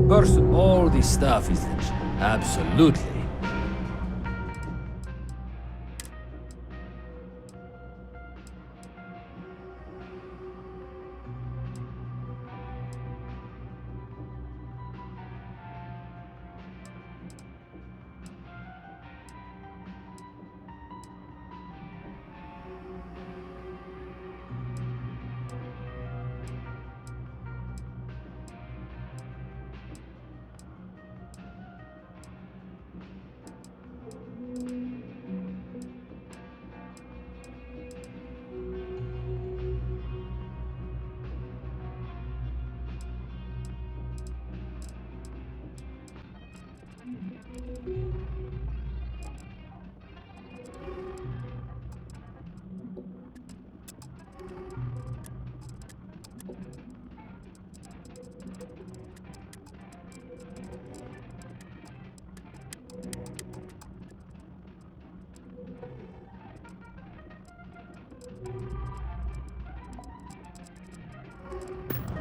First, all this stuff is legit. Absolutely.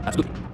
Absolutely.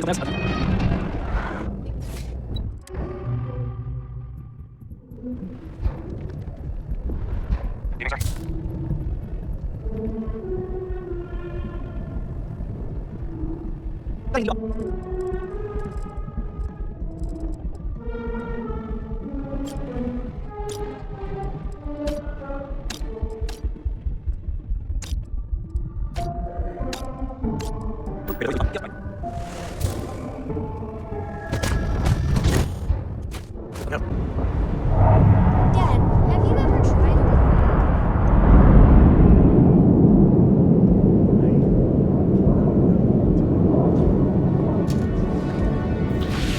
That's Dad, have you ever tried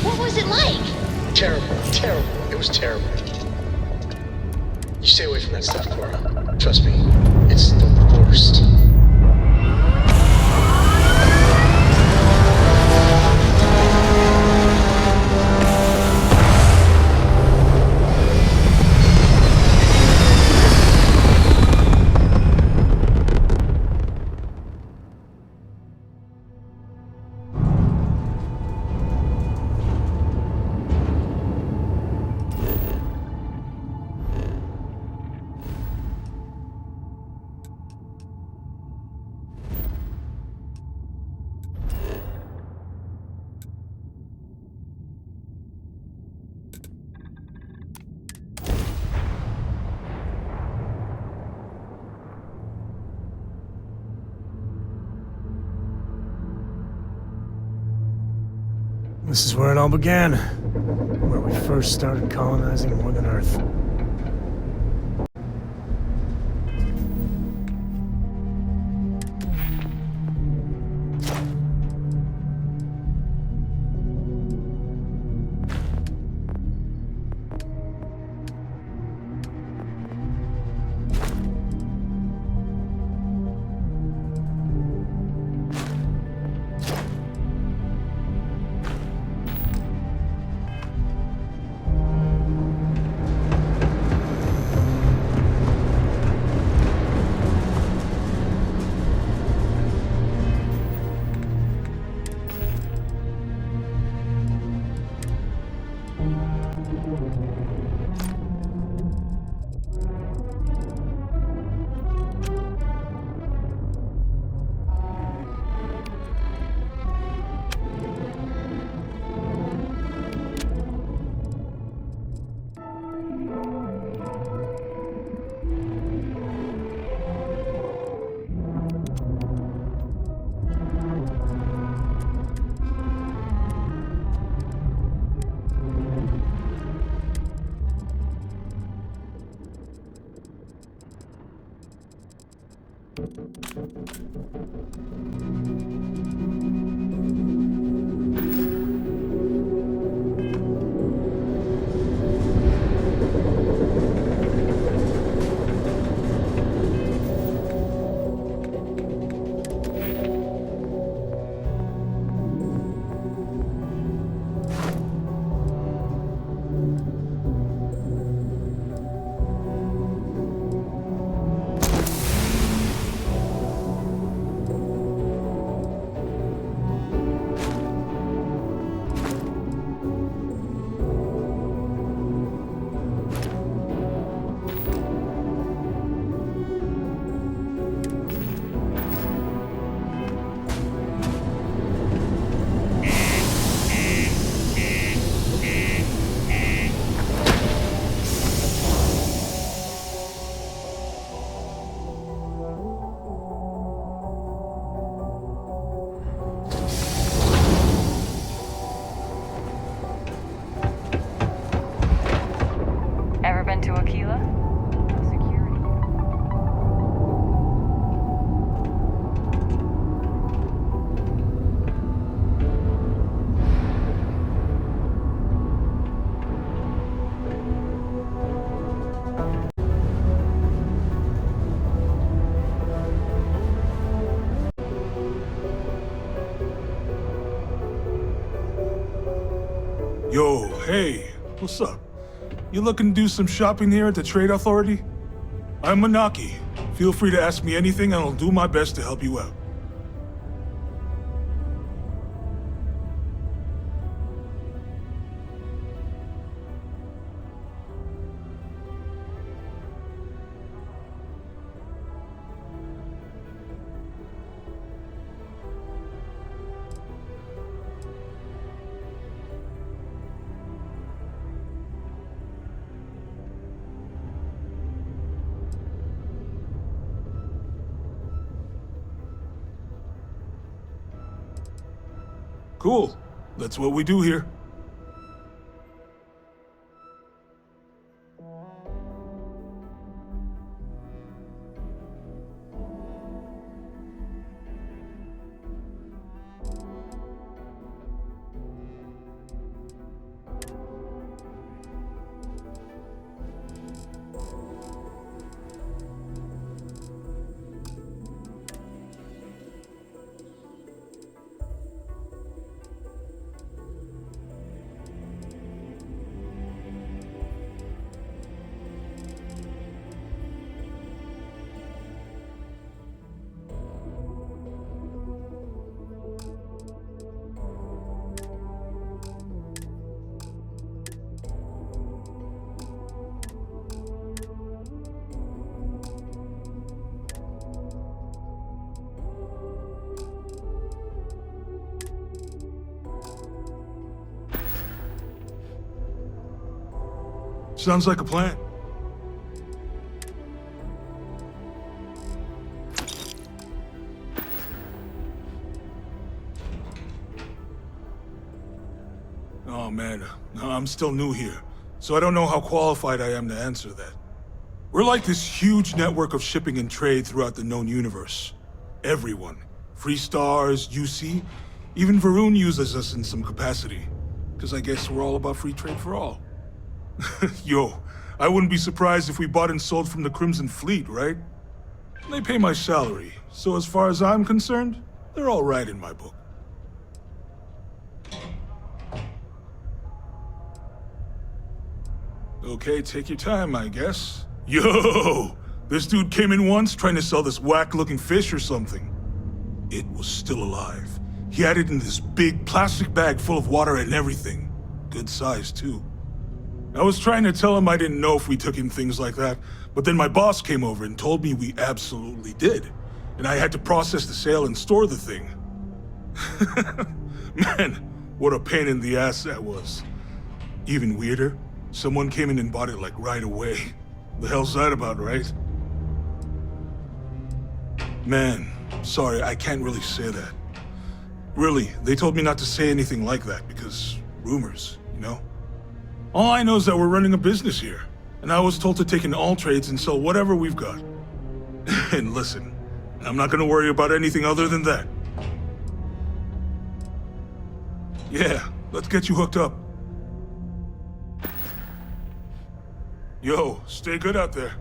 What was it like? Terrible, terrible. It was terrible. You stay away from that stuff, Cora. Trust me, it's the worst. This is where it all began, where we first started colonizing Northern Earth. hey, what's up? You looking to do some shopping here at the Trade Authority? I'm Manaki. Feel free to ask me anything and I'll do my best to help you out. Cool. That's what we do here. Sounds like a plan. Oh man, I'm still new here, so I don't know how qualified I am to answer that. We're like this huge network of shipping and trade throughout the known universe. Everyone. Free Stars, UC, even Varun uses us in some capacity. Because I guess we're all about free trade for all. Yo, I wouldn't be surprised if we bought and sold from the Crimson Fleet, right? They pay my salary, so as far as I'm concerned, they're all right in my book. Okay, take your time, I guess. Yo! This dude came in once trying to sell this whack-looking fish or something. It was still alive. He had it in this big plastic bag full of water and everything. Good size, too. I was trying to tell him I didn't know if we took in things like that, but then my boss came over and told me we absolutely did. And I had to process the sale and store the thing. Man, what a pain in the ass that was. Even weirder, someone came in and bought it like right away. The hell's that about, right? Man, sorry, I can't really say that. Really, they told me not to say anything like that because rumors, you know? All I know is that we're running a business here, and I was told to take in all trades and sell whatever we've got. And listen, I'm not gonna worry about anything other than that. Yeah, let's get you hooked up. Yo, stay good out there.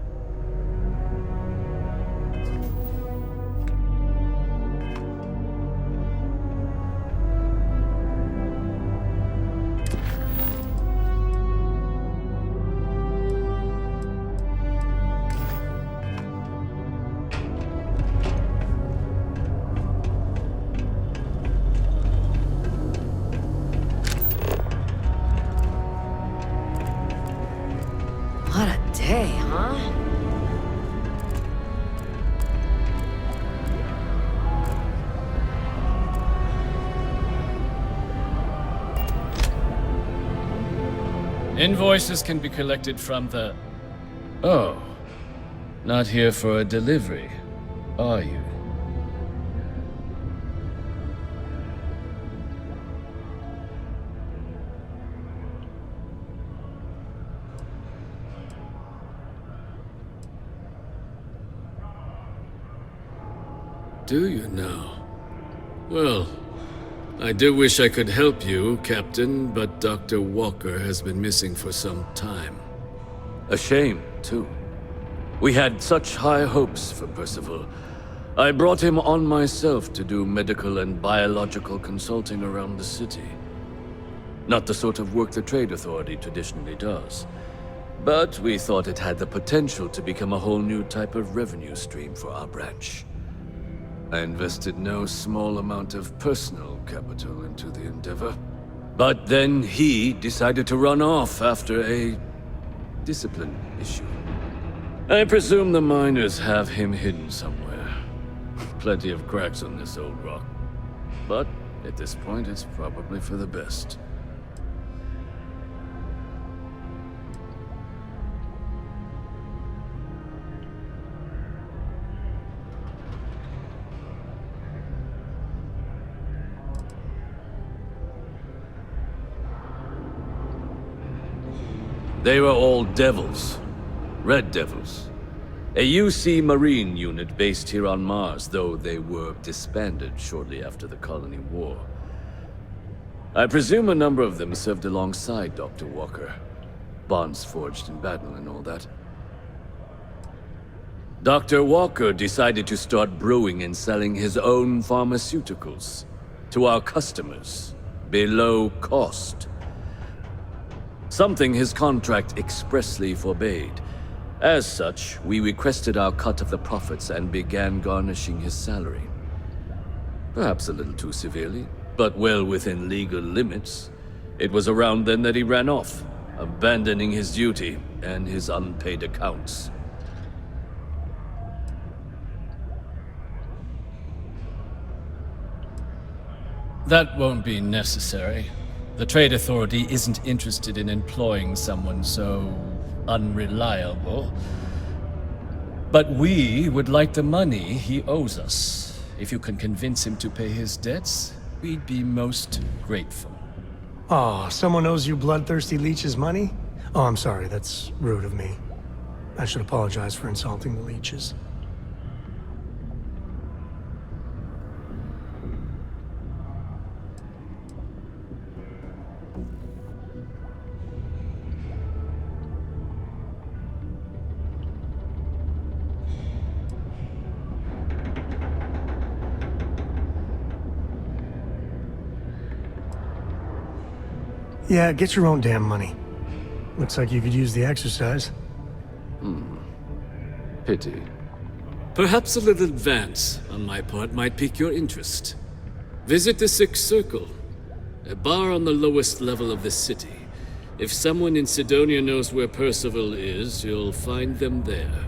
What a day, huh? Invoices can be collected from the... Oh. Not here for a delivery, are you? Do you now? Well, I do wish I could help you, Captain, but Dr. Walker has been missing for some time. A shame, too. We had such high hopes for Percival. I brought him on myself to do medical and biological consulting around the city. Not the sort of work the Trade Authority traditionally does. But we thought it had the potential to become a whole new type of revenue stream for our branch. I invested no small amount of personal capital into the endeavor. But then he decided to run off after a discipline issue. I presume the miners have him hidden somewhere. Plenty of cracks on this old rock. But at this point, it's probably for the best. They were all devils. Red Devils. A UC Marine unit based here on Mars, though they were disbanded shortly after the Colony War. I presume a number of them served alongside Dr. Walker. Bonds forged in battle and all that. Dr. Walker decided to start brewing and selling his own pharmaceuticals to our customers, below cost. Something his contract expressly forbade. As such, we requested our cut of the profits and began garnishing his salary. Perhaps a little too severely, but well within legal limits. It was around then that he ran off, abandoning his duty and his unpaid accounts. That won't be necessary. The Trade Authority isn't interested in employing someone so unreliable. But we would like the money he owes us. If you can convince him to pay his debts, we'd be most grateful. Oh, someone owes you bloodthirsty leeches money? Oh, I'm sorry, that's rude of me. I should apologize for insulting the leeches. Yeah, get your own damn money. Looks like you could use the exercise. Pity. Perhaps a little advance on my part might pique your interest. Visit the Sixth Circle, a bar on the lowest level of the city. If someone in Sidonia knows where Percival is, you'll find them there.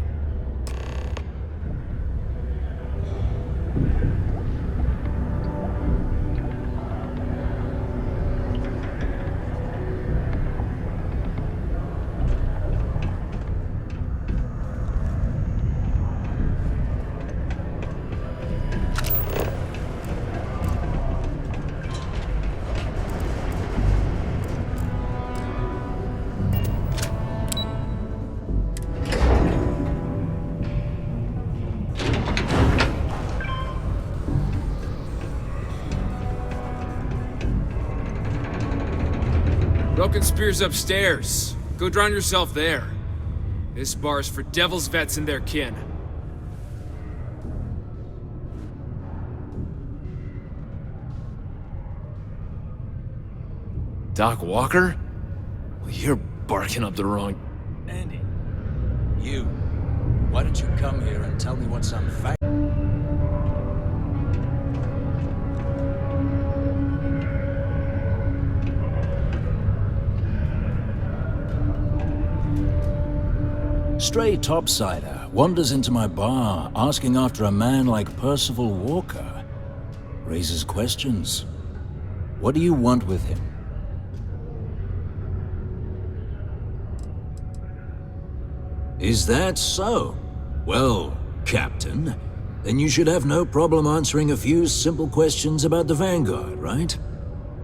Broken Spear's upstairs. Go drown yourself there. This bar's for Devil's vets and their kin. Doc Walker? Well, you're barking up the wrong... Andy, you. Why don't you come here and tell me what some fact... Stray topsider wanders into my bar asking after a man like Percival Walker. Raises questions. What do you want with him? Is that so? Well, Captain, then you should have no problem answering a few simple questions about the Vanguard, right?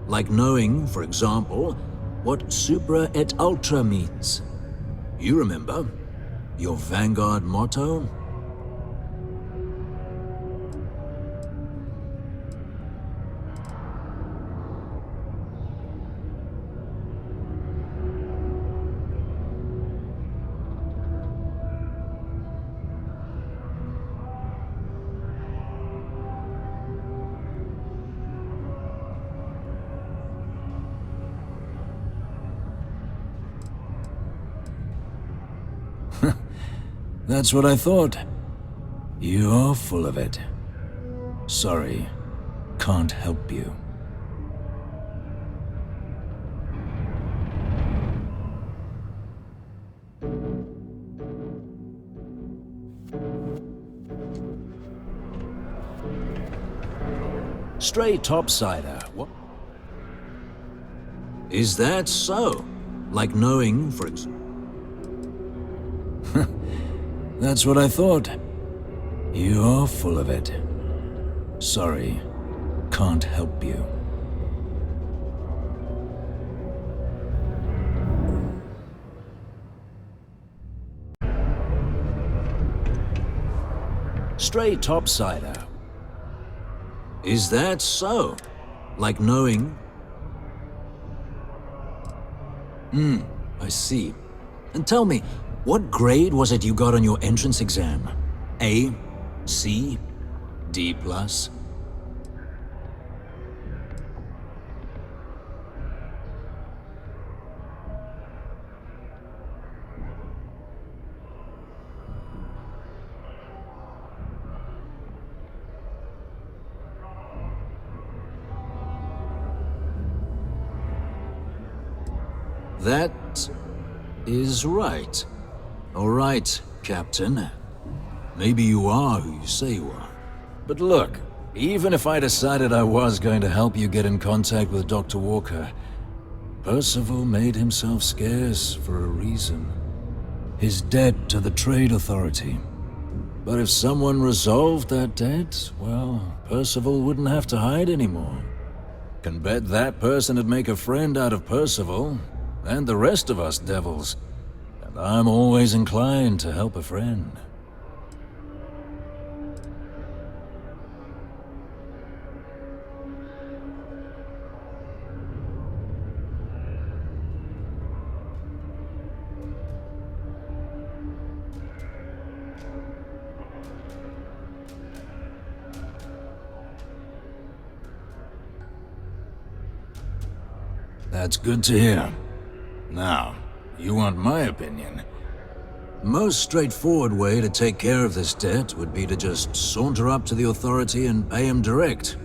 Like knowing, for example, what Supra et Ultra means. You remember? Your Vanguard motto? That's what I thought. You're full of it. Sorry, can't help you. Stray topsider. What? Is that so? Like knowing, for example. That's what I thought. You're full of it. Sorry, can't help you. Stray topsider. Is that so? Like knowing? I see. And tell me, what grade was it you got on your entrance exam? A? C? D+? That is right. All right, Captain. Maybe you are who you say you are. But look, even if I decided I was going to help you get in contact with Dr. Walker, Percival made himself scarce for a reason. His debt to the Trade Authority. But if someone resolved that debt, well, Percival wouldn't have to hide anymore. Can bet that person would make a friend out of Percival, and the rest of us devils. And I'm always inclined to help a friend. That's good to hear. Now, you want my opinion? Most straightforward way to take care of this debt would be to just saunter up to the authority and pay him direct,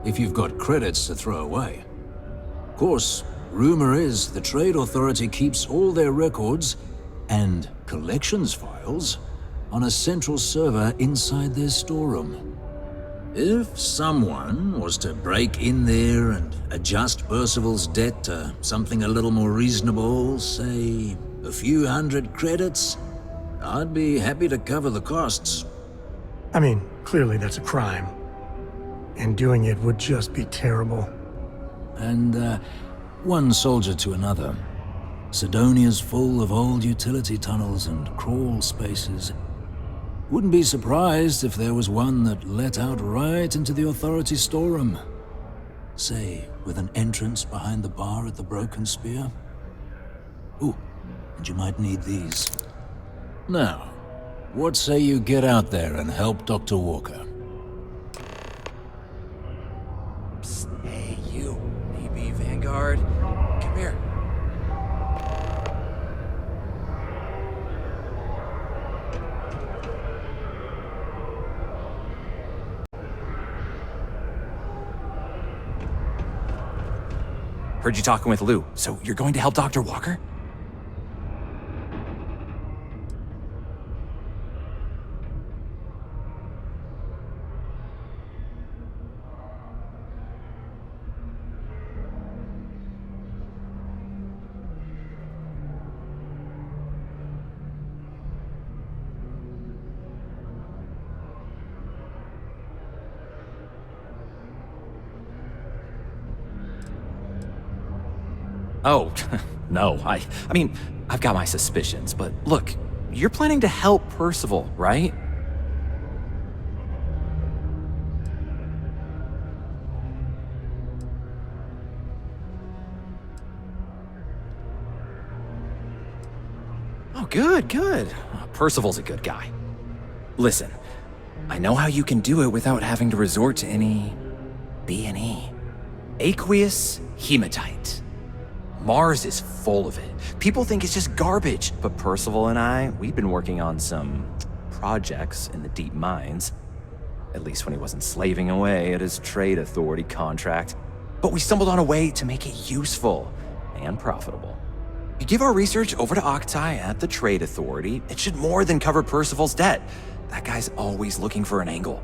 if you've got credits to throw away. Of course, rumor is the Trade Authority keeps all their records and collections files on a central server inside their storeroom. If someone was to break in there and adjust Percival's debt to something a little more reasonable, say a few hundred credits, I'd be happy to cover the costs. I mean, clearly that's a crime. And doing it would just be terrible. And, one soldier to another. Sidonia's full of old utility tunnels and crawl spaces. Wouldn't be surprised if there was one that let out right into the authority storeroom. Say, with an entrance behind the bar at the Broken Spear. Ooh, and you might need these. Now, what say you get out there and help Dr. Walker? Psst, hey, you. Maybe Vanguard? Come here. Heard you talking with Lou, so you're going to help Dr. Walker? Oh, no, I mean, I've got my suspicions, but look, you're planning to help Percival, right? Oh, good, good. Percival's a good guy. Listen, I know how you can do it without having to resort to any B&E. Aqueous hematite. Mars is full of it. People think it's just garbage. But Percival and I, we've been working on some projects in the deep mines. At least when he wasn't slaving away at his trade authority contract. But we stumbled on a way to make it useful and profitable. You give our research over to Octai at the trade authority, it should more than cover Percival's debt. That guy's always looking for an angle.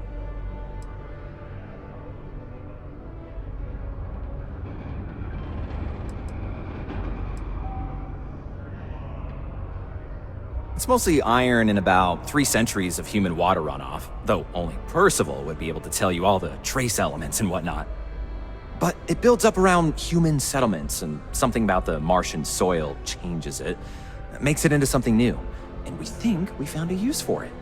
It's mostly iron and about 3 centuries of human water runoff, though only Percival would be able to tell you all the trace elements and whatnot. But it builds up around human settlements, and something about the Martian soil changes it, makes it into something new, and we think we found a use for it.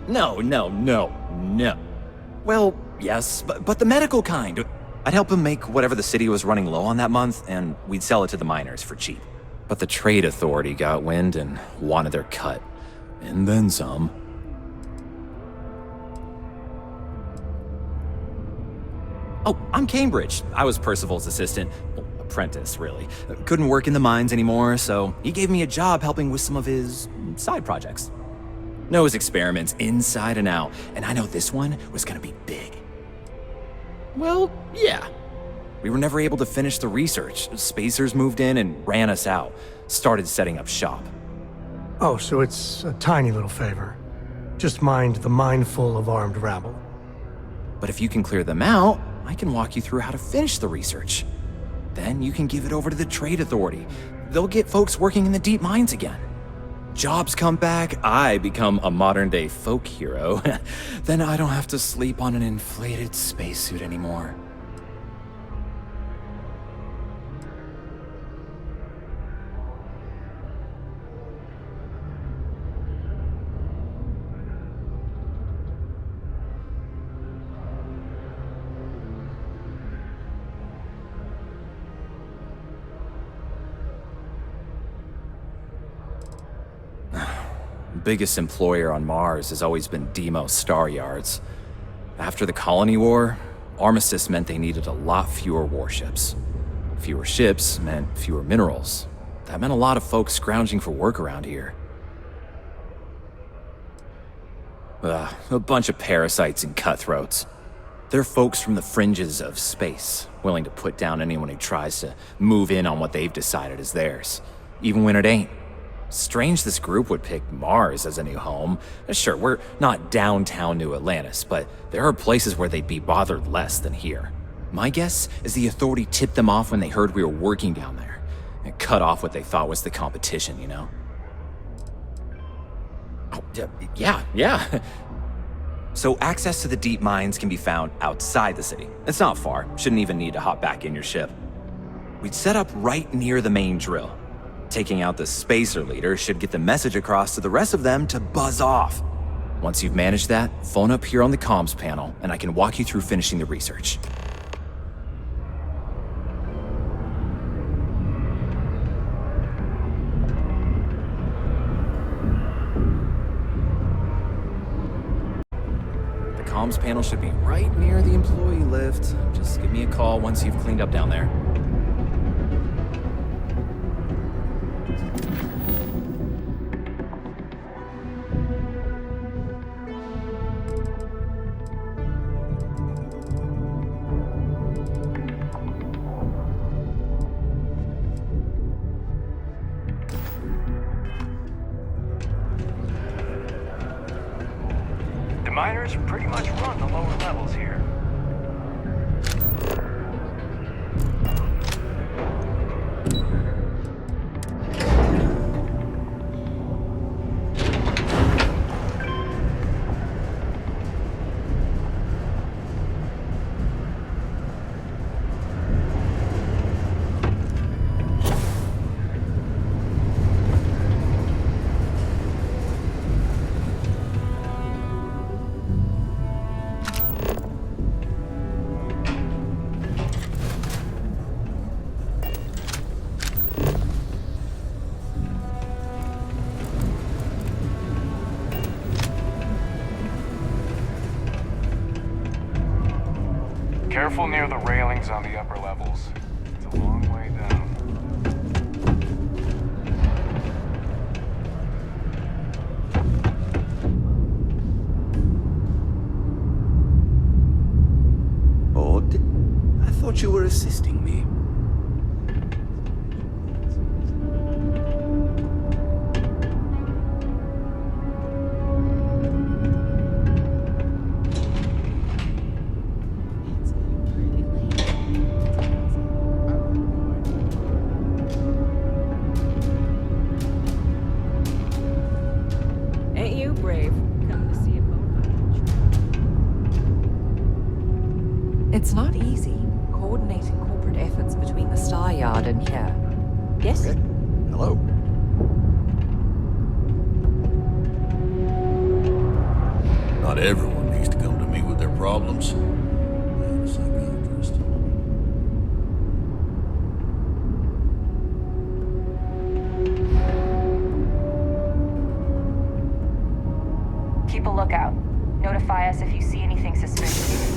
No. Well, yes, but the medical kind. I'd help him make whatever the city was running low on that month, and we'd sell it to the miners for cheap. But the trade authority got wind and wanted their cut. And then some. Oh, I'm Cambridge. I was Percival's assistant. Well, apprentice, really. Couldn't work in the mines anymore, so he gave me a job helping with some of his side projects. Knows experiments inside and out, and I know this one was gonna be big. Well, yeah. We were never able to finish the research. Spacers moved in and ran us out. Started setting up shop. Oh, so it's a tiny little favor. Just mind the mine full of armed rabble. But if you can clear them out, I can walk you through how to finish the research. Then you can give it over to the trade authority. They'll get folks working in the deep mines again. Jobs come back, I become a modern-day folk hero. Then I don't have to sleep on an inflated spacesuit anymore. Biggest employer on Mars has always been Deimos Star Yards. After the Colony War, Armistice meant they needed a lot fewer warships. Fewer ships meant fewer minerals. That meant a lot of folks scrounging for work around here. A bunch of parasites and cutthroats. They're folks from the fringes of space, willing to put down anyone who tries to move in on what they've decided is theirs, even when it ain't. Strange this group would pick Mars as a new home. Sure, we're not downtown New Atlantis, but there are places where they'd be bothered less than here. My guess is the authority tipped them off when they heard we were working down there, and cut off what they thought was the competition, you know? Oh, yeah. So access to the deep mines can be found outside the city. It's not far, shouldn't even need to hop back in your ship. We'd set up right near the main drill. Taking out the spacer leader should get the message across to the rest of them to buzz off. Once you've managed that, phone up here on the comms panel, and I can walk you through finishing the research. The comms panel should be right near the employee lift. Just give me a call once you've cleaned up down there. Miners pretty much run the lower levels here. careful near the railings on the upper levels. It's a long way down. Odd. I thought you were assisting me. Ain't you brave? Come to see a boat. It's not easy coordinating corporate efforts between the Star Yard and here. Yes? Okay. Hello. Not everyone needs to come to me with their problems. I'm a psychiatrist. Keep a lookout. Notify us if you see anything suspicious.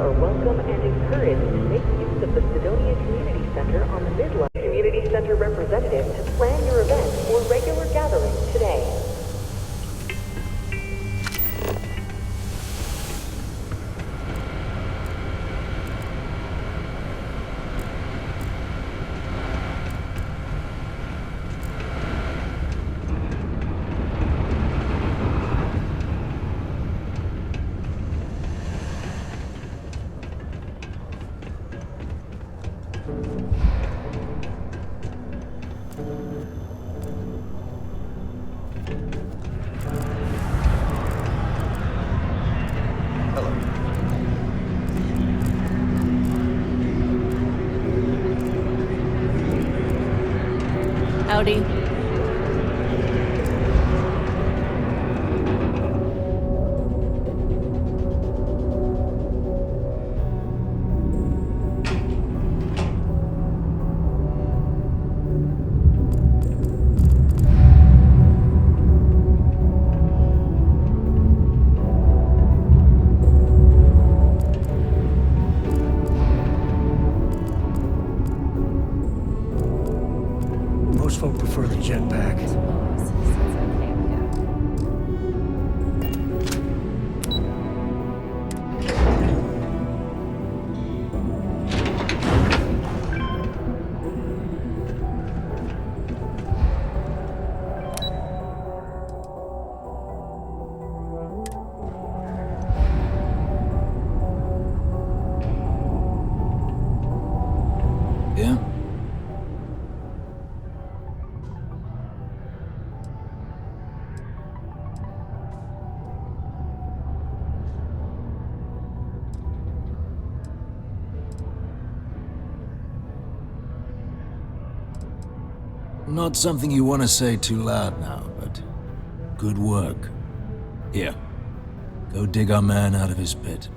are welcome and encouraged to make use of the Sidonia Community Center on the Midland. Community Center representative to plan your event or regular gathering today. Howdy. Most folk prefer the jetpack. Yeah? Not something you want to say too loud now, but good work. Here, go dig our man out of his pit.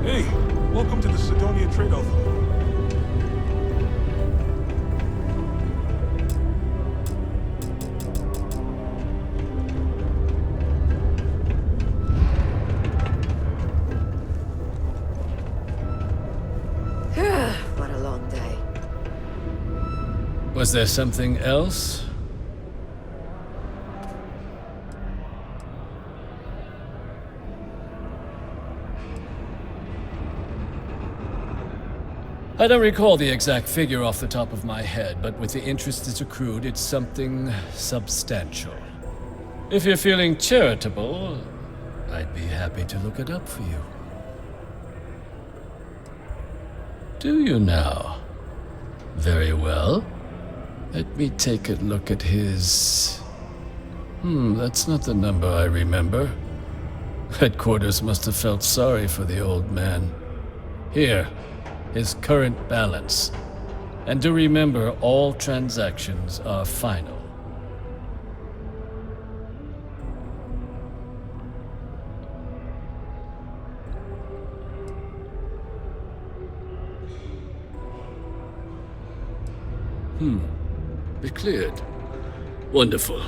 Hey, welcome to the Sidonia Trade Authority. What a long day. Was there something else? I don't recall the exact figure off the top of my head, but with the interest it's accrued, it's something substantial. If you're feeling charitable, I'd be happy to look it up for you. Do you now? Very well. Let me take a look at his... that's not the number I remember. Headquarters must have felt sorry for the old man. Here, his current balance. And do remember, all transactions are final. Be cleared. Wonderful.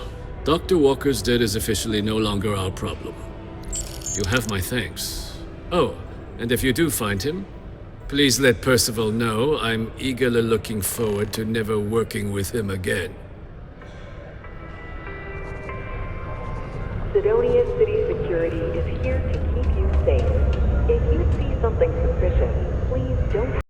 Dr. Walker's debt is officially no longer our problem. You have my thanks. Oh, and if you do find him, please let Percival know I'm eagerly looking forward to never working with him again.